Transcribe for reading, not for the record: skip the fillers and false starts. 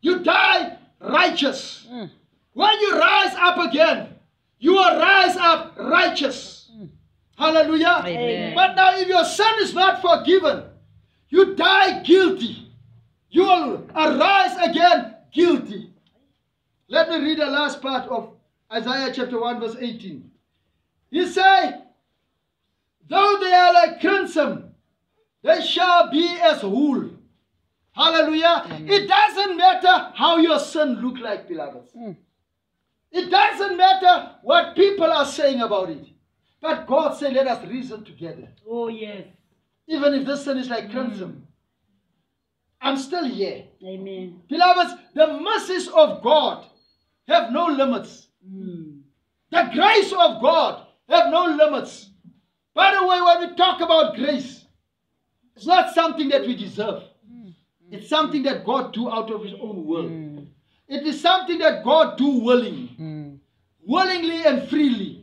You die righteous. When you rise up again, you will rise up righteous. Hallelujah. Amen. But now if your sin is not forgiven, you die guilty. You will arise again guilty. Let me read the last part of Isaiah chapter 1 verse 18. He said, though they are like crimson, they shall be as wool. Hallelujah. It doesn't matter how your sin look like, beloveds. It doesn't matter what people are saying about it. But God said, let us reason together. Oh, yes. Even if this sin is like crimson, I'm still here. Amen. Beloveds, the mercies of God have no limits. The grace of God have no limits. By the way, when we talk about grace, it's not something that we deserve. It's something that God do out of his own will. It is something that God do willingly and freely.